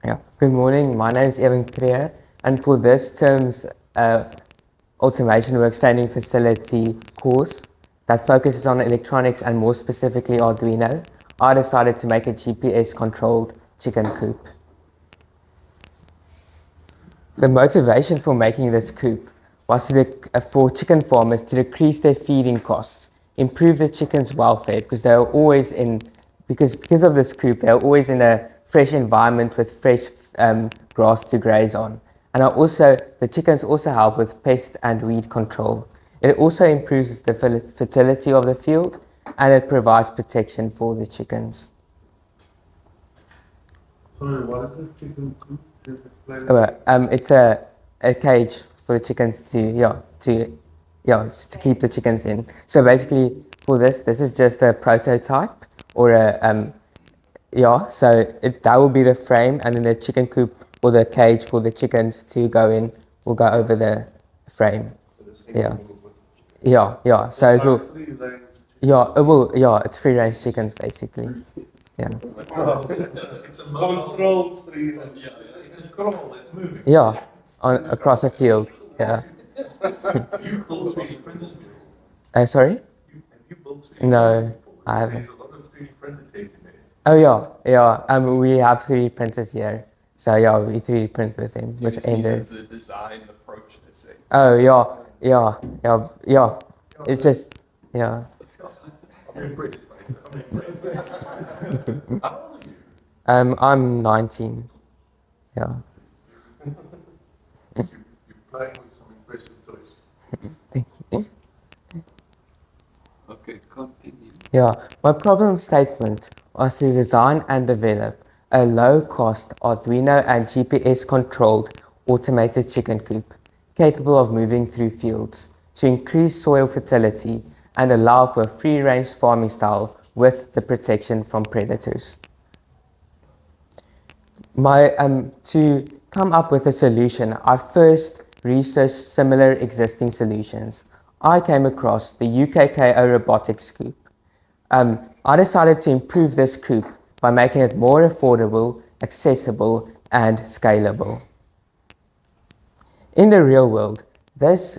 Yeah. Good morning. My name is EBEN, and for this term's automation works training facility course that focuses on electronics and more specifically Arduino, I decided to make a GPS-controlled chicken coop. The motivation for making this coop was for chicken farmers to decrease their feeding costs, improve the chickens' welfare because they are always in because of this coop they're always in a fresh environment with fresh grass to graze on. And the chickens also help with pest and weed control. It also improves the fertility of the field and it provides protection for the chickens. Sorry, what is a chicken coop? Just explain it. It's a cage for the chickens just to keep the chickens in. So basically, for this is just a prototype or that will be the frame, and then the chicken coop or the cage for the chickens to go in will go over the frame. Yeah, yeah. So it will, it's free range chickens basically. Yeah. It's a controlled free range. Yeah, it's a crawl, it's moving. Yeah, across a field. Yeah. You built 3D printers before? Sorry? Have you built 3D No, printers before? I haven't. There's a lot of 3D printer tape in there. Oh yeah. We have 3D printers here, so yeah, we 3D print with him with Ender. The design approach, let's say. Oh yeah. It's just yeah. I'm impressed. I'm impressed. How old are you? I'm 19. Yeah. You're playing with some impressive toys. Thank you. Okay, continue. Yeah, my problem statement was to design and develop a low-cost Arduino and GPS-controlled automated chicken coop capable of moving through fields to increase soil fertility and allow for a free-range farming style with the protection from predators. To come up with a solution, I first researched similar existing solutions. I came across the UKKO robotics coop. I decided to improve this coop by making it more affordable, accessible, and scalable. In the real world, this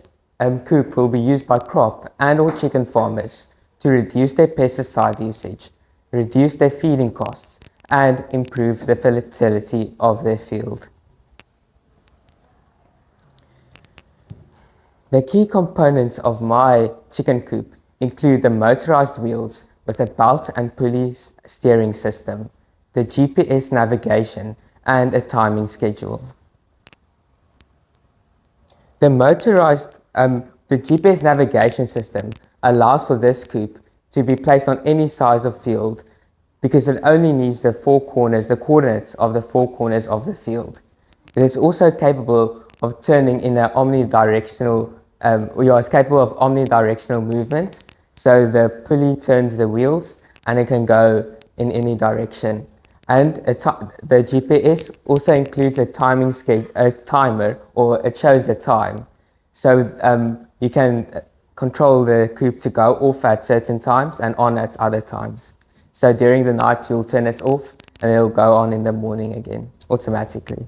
coop will be used by crop and or chicken farmers to reduce their pesticide usage, reduce their feeding costs, and improve the fertility of their field. The key components of my chicken coop include the motorized wheels with a belt and pulley steering system, the GPS navigation, and a timing schedule. The GPS navigation system allows for this coop to be placed on any size of field because it only needs the coordinates of the four corners of the field. It is also capable of turning in an omnidirectional, it's capable of omnidirectional movement. So the pulley turns the wheels and it can go in any direction. And the GPS also includes a timer, or it shows the time. So you can control the coop to go off at certain times and on at other times. So during the night, you'll turn it off and it'll go on in the morning again, automatically.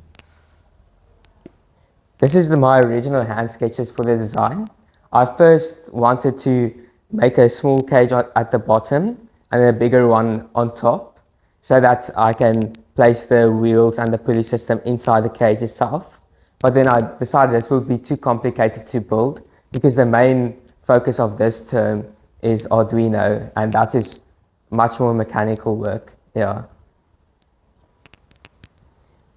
This is my original hand sketches for the design. I first wanted to make a small cage at the bottom and a bigger one on top so that I can place the wheels and the pulley system inside the cage itself. But then I decided this would be too complicated to build because the main focus of this term is Arduino, and that is much more mechanical work. Yeah.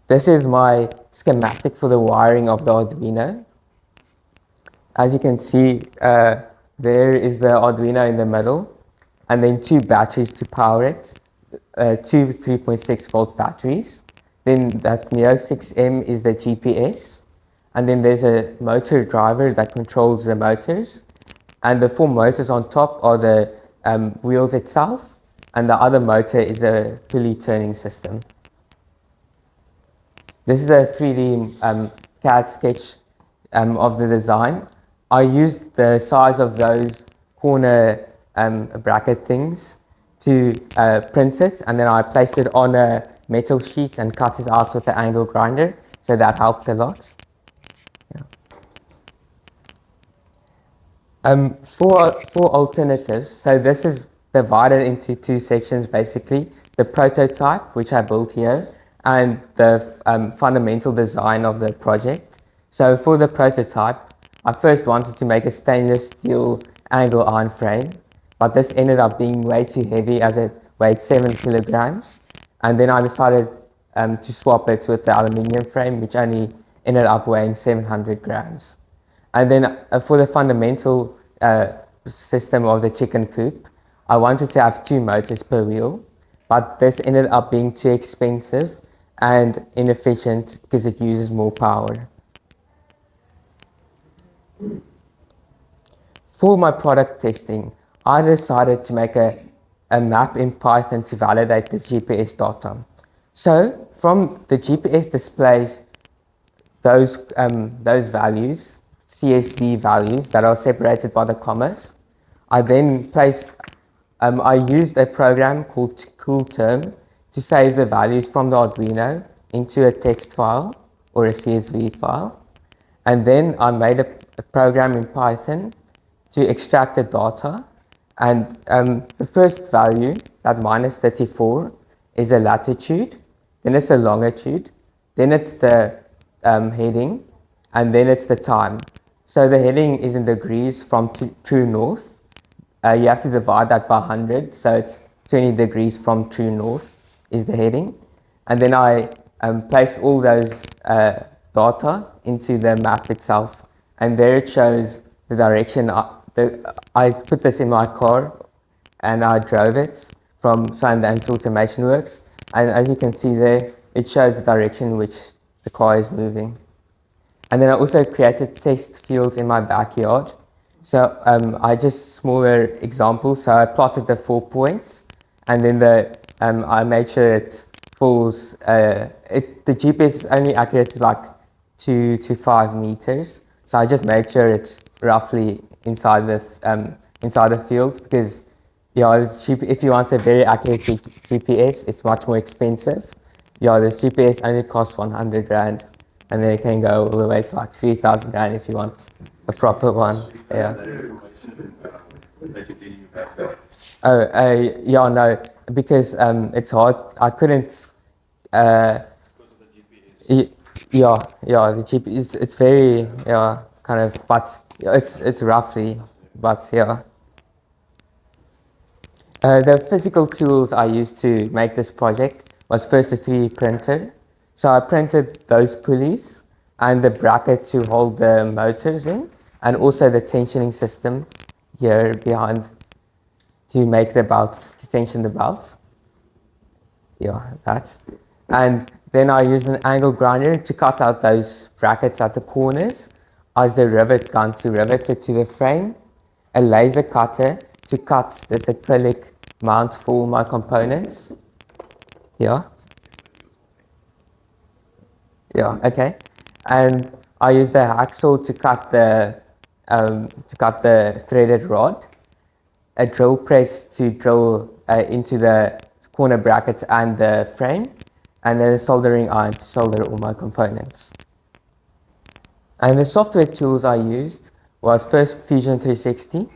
This is my schematic for the wiring of the Arduino. As you can see, there is the Arduino in the middle, and then two batteries to power it, two 3.6 volt batteries. Then that Neo 6M is the GPS, and then there's a motor driver that controls the motors, and the four motors on top are the wheels itself, and the other motor is the pulley turning system. This is a 3D CAD sketch of the design. I used the size of those corner bracket things to print it, and then I placed it on a metal sheets and cut it out with the angle grinder, so that helped a lot. For alternatives, so this is divided into two sections basically, the prototype, which I built here, and the fundamental design of the project. So for the prototype, I first wanted to make a stainless steel angle iron frame, but this ended up being way too heavy as it weighed 7 kilograms. And then I decided to swap it with the aluminium frame, which only ended up weighing 700 grams. And then for the fundamental system of the chicken coop, I wanted to have 2 motors per wheel, but this ended up being too expensive and inefficient because it uses more power. For my product testing, I decided to make a map in Python to validate the GPS data. So from the GPS displays those values, CSV values that are separated by the commas. I then I used a program called CoolTerm to save the values from the Arduino into a text file or a CSV file. And then I made a program in Python to extract the data. And the first value, that minus 34, is a latitude, then it's a longitude, then it's the heading, and then it's the time. So the heading is in degrees from true north. You have to divide that by 100, so it's 20 degrees from true north is the heading. And then I place all those data into the map itself, and there it shows the direction. I put this in my car, and I drove it from Sundance Automation Works, and as you can see there, it shows the direction in which the car is moving. And then I also created test fields in my backyard. So I just smaller examples. So I plotted the 4 points, and then I made sure it falls. The GPS is only accurate to like 2 to 5 meters. So I just made sure it's roughly inside the field, because if you want a very accurate GPS, it's much more expensive. This GPS only costs 100 Rand. And then it can go all the way to like 3,000 Rand if you want a proper one. Yeah. Oh, no, because it's hard. I couldn't. The GPS. It's very kind of, but it's roughly, but yeah. The physical tools I used to make this project was first a 3D printer. So I printed those pulleys and the bracket to hold the motors in, and also the tensioning system here behind to make the belts, to tension the belts. Yeah, that. And then I used an angle grinder to cut out those brackets at the corners, as the rivet gun to rivet it to the frame, a laser cutter to cut this acrylic mount for my components. Yeah. Yeah, okay. And I used a hacksaw to cut the threaded rod, a drill press to drill into the corner bracket and the frame, and then a soldering iron to solder all my components. And the software tools I used was first Fusion 360.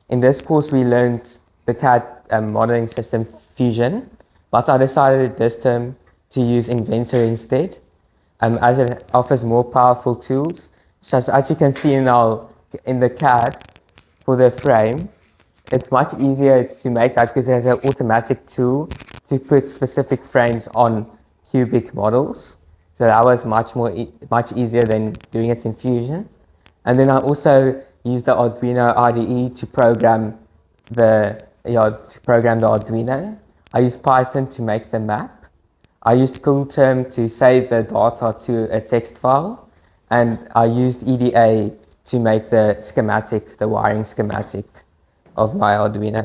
In this course we learned the CAD modeling system Fusion, but I decided this term to use Inventor instead, as it offers more powerful tools, such as you can see in the CAD for the frame. It's much easier to make that because there's an automatic tool to put specific frames on cubic models. So that was much easier than doing it in Fusion. And then I also used the Arduino IDE to program the Arduino. I used Python to make the map. I used CoolTerm to save the data to a text file, and I used EDA to make the schematic, the wiring schematic of my Arduino.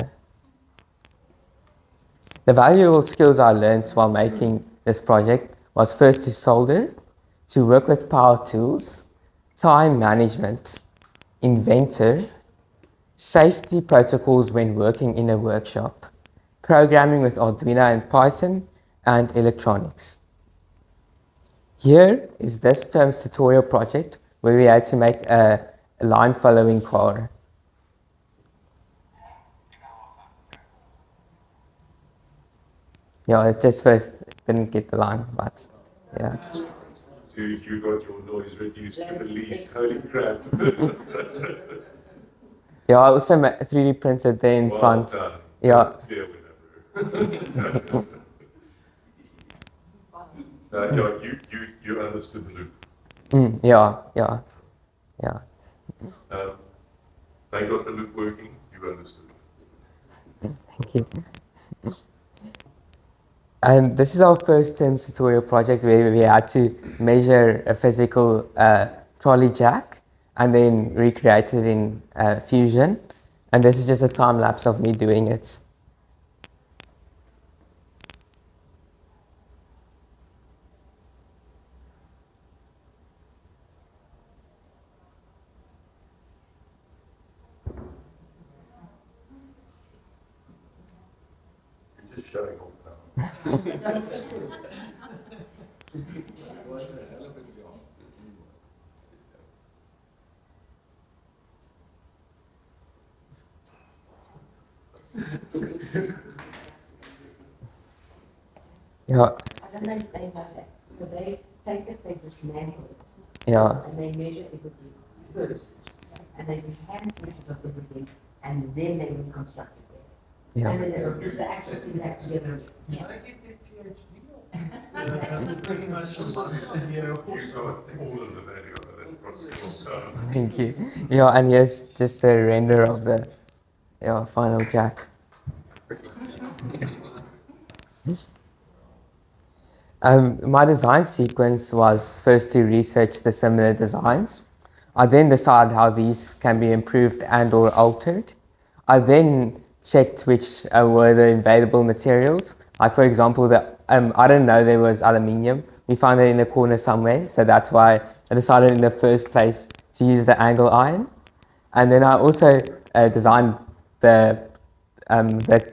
The valuable skills I learned while making this project was first to solder, to work with power tools, time management, Inventor, safety protocols when working in a workshop, programming with Arduino and Python, and electronics. Here is this term's tutorial project where we had to make a line following car. Yeah, it just first didn't get the line, but yeah. Dude, you got your noise reduced to the least. Holy crap. Yeah, I also 3D printed there in Well front. done. Yeah. That's clear whenever. Yeah, you understood the loop. Yeah. They got the loop working, you understood it. Thank you. And this is our first term tutorial project where we had to measure a physical trolley jack and then recreate it in Fusion. And this is just a time lapse of me doing it. You're just showing off now. Yeah. I don't know if they know that. So they take it, they dismantle it. Yeah. And they measure everything first. And they do hand measures of everything, and then they reconstruct it. Yeah. And then they will put the actual thing back together. Yeah. Pretty much you got all of the value of that process. So. Thank you. Yeah, and here's just a render of the final jack. My design sequence was first to research the similar designs. I then decide how these can be improved and or altered. I then checked which were the available materials. Like for example, I didn't know there was aluminium. We found it in a corner somewhere, so that's why I decided in the first place to use the angle iron. And then I also designed the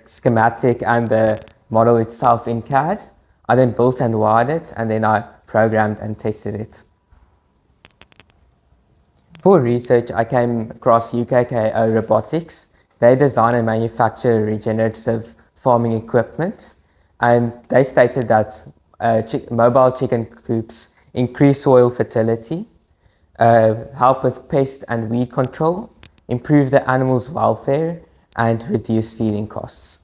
schematic and the model itself in CAD. I then built and wired it, and then I programmed and tested it. For research, I came across UKKO Robotics. They design and manufacture regenerative farming equipment, and they stated that mobile chicken coops increase soil fertility, help with pest and weed control, improve the animals' welfare, and reduce feeding costs.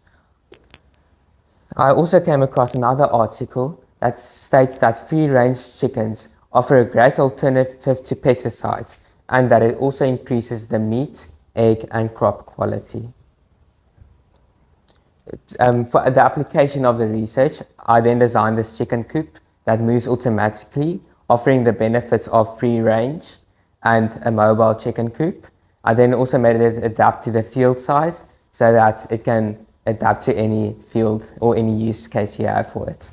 I also came across another article that states that free-range chickens offer a great alternative to pesticides and that it also increases the meat, egg, and crop quality. For the application of the research, I then designed this chicken coop that moves automatically, offering the benefits of free range and a mobile chicken coop. I then also made it adapt to the field size so that it can adapt to any field or any use case you have for it.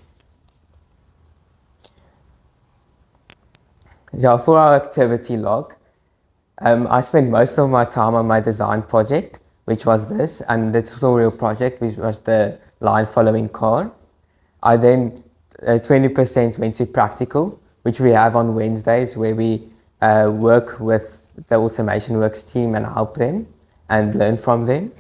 So for our activity log, I spent most of my time on my design project, which was this, and the tutorial project, which was the line following car. I then 20% went to practical, which we have on Wednesdays, where we work with the Automation Works team and help them and learn from them.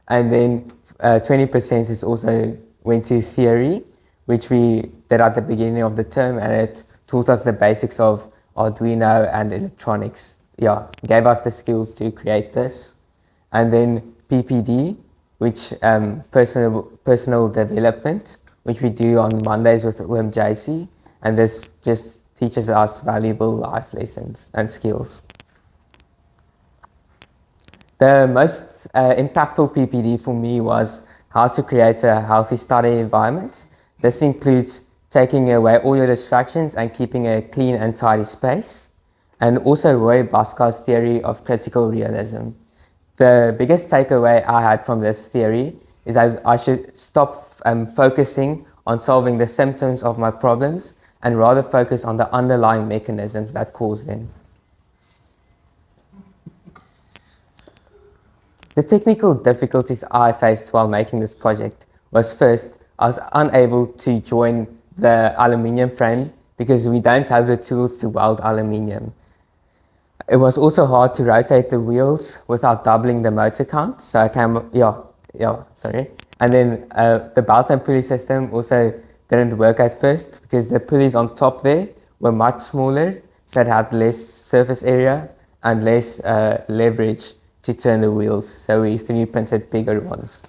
And then 20% is also went to theory, which we did at the beginning of the term, and it taught us the basics of Arduino and electronics. Yeah, gave us the skills to create this. And then PPD, which personal development, which we do on Mondays with OMJC, and this just teaches us valuable life lessons and skills. The most impactful PPD for me was how to create a healthy study environment. This includes taking away all your distractions and keeping a clean and tidy space, and also Roy Bhaska's theory of critical realism. The biggest takeaway I had from this theory is that I should stop focusing on solving the symptoms of my problems and rather focus on the underlying mechanisms that cause them. The technical difficulties I faced while making this project was first, I was unable to join the aluminium frame because we don't have the tools to weld aluminium. It was also hard to rotate the wheels without doubling the motor count. So I came, sorry. And then the belt and pulley system also didn't work at first because the pulleys on top there were much smaller, so it had less surface area and less leverage to turn the wheels. So we 3D printed bigger ones.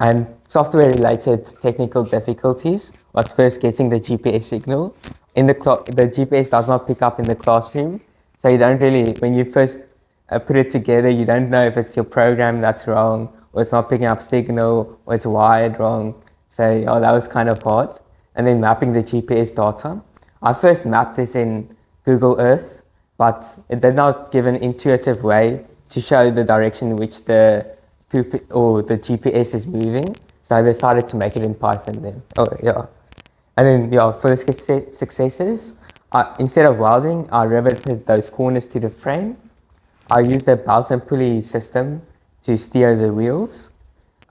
And software related technical difficulties was first getting the GPS signal. The GPS does not pick up in the classroom, so you don't really, when you first put it together, you don't know if it's your program that's wrong, or it's not picking up signal, or it's wired wrong. So yeah, that was kind of hard. And then mapping the GPS data. I first mapped it in Google Earth, but it did not give an intuitive way to show the direction in which the coop or the GPS is moving. So I decided to make it in Python then. Oh yeah. And then yeah, for the successes, instead of welding, I riveted those corners to the frame. I used a belt and pulley system to steer the wheels.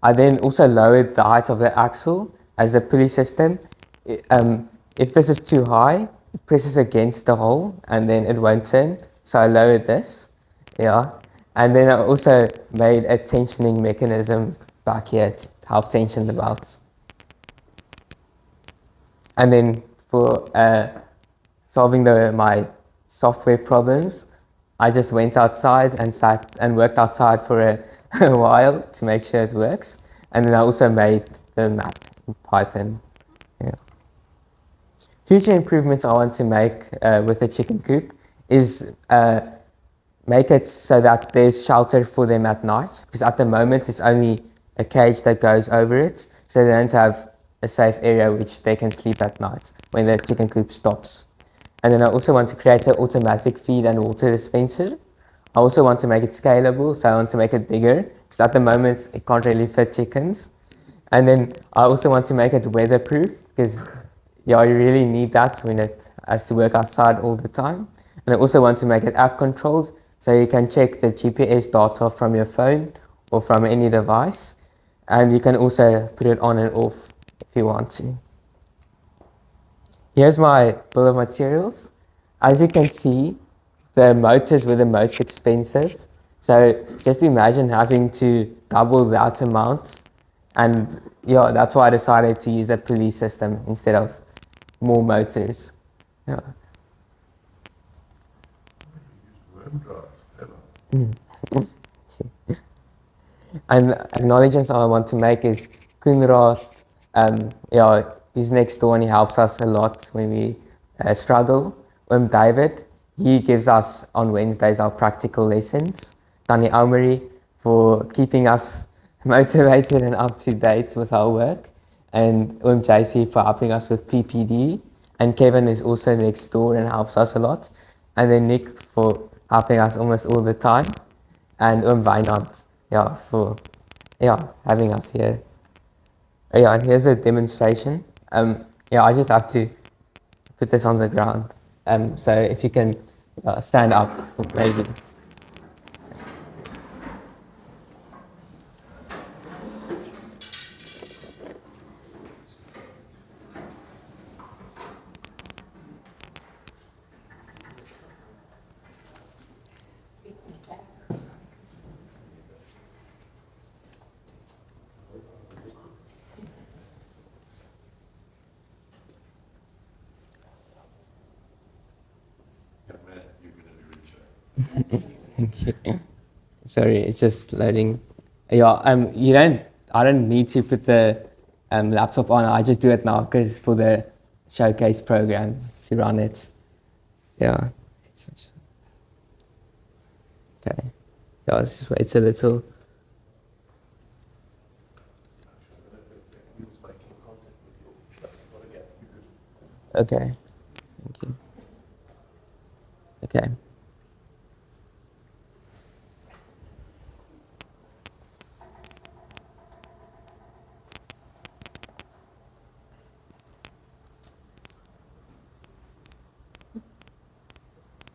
I then also lowered the height of the axle as a pulley system. If this is too high, it presses against the hole and then it won't turn. So I lowered this, yeah. And then I also made a tensioning mechanism back here to help tension the belts. And then for solving my software problems, I just went outside and sat and worked outside for a while to make sure it works. And then I also made the map in Python. Yeah. Future improvements I want to make with the chicken coop is make it so that there's shelter for them at night. Because at the moment, it's only a cage that goes over it. So they don't have a safe area which they can sleep at night when the chicken coop stops. And then I also want to create an automatic feed and water dispenser. I also want to make it scalable, so I want to make it bigger, because at the moment it can't really fit chickens. And then I also want to make it weatherproof, because yeah, you really need that when it has to work outside all the time. And I also want to make it app controlled, so you can check the GPS data from your phone or from any device. And you can also put it on and off if you want to. Here's my bill of materials. As you can see, the motors were the most expensive. So just imagine having to double that amount. And yeah, that's why I decided to use a pulley system instead of more motors. Yeah. And acknowledgements I want to make is Kunrad, yeah, he's next door and he helps us a lot when we struggle. David, he gives us on Wednesdays our practical lessons. Tani Aumeri for keeping us motivated and up to date with our work. And JC for helping us with PPD. And Kevin is also next door and helps us a lot. And then Nick for helping us almost all the time. And Weinand, yeah, for having us here. Yeah, and here's a demonstration. Yeah, I just have to put this on the ground. So if you can stand up for maybe. Okay. Sorry, it's just loading. Yeah, I don't need to put the laptop on. I just do it now because for the showcase program to run it. Yeah. Okay. Yeah, let's just wait a little. Okay. Thank you. Okay.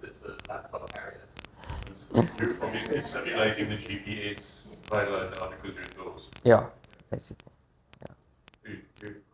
It's the laptop area. You're obviously simulating the GPS payload now because you're indoors. Yeah, basically. Yeah. If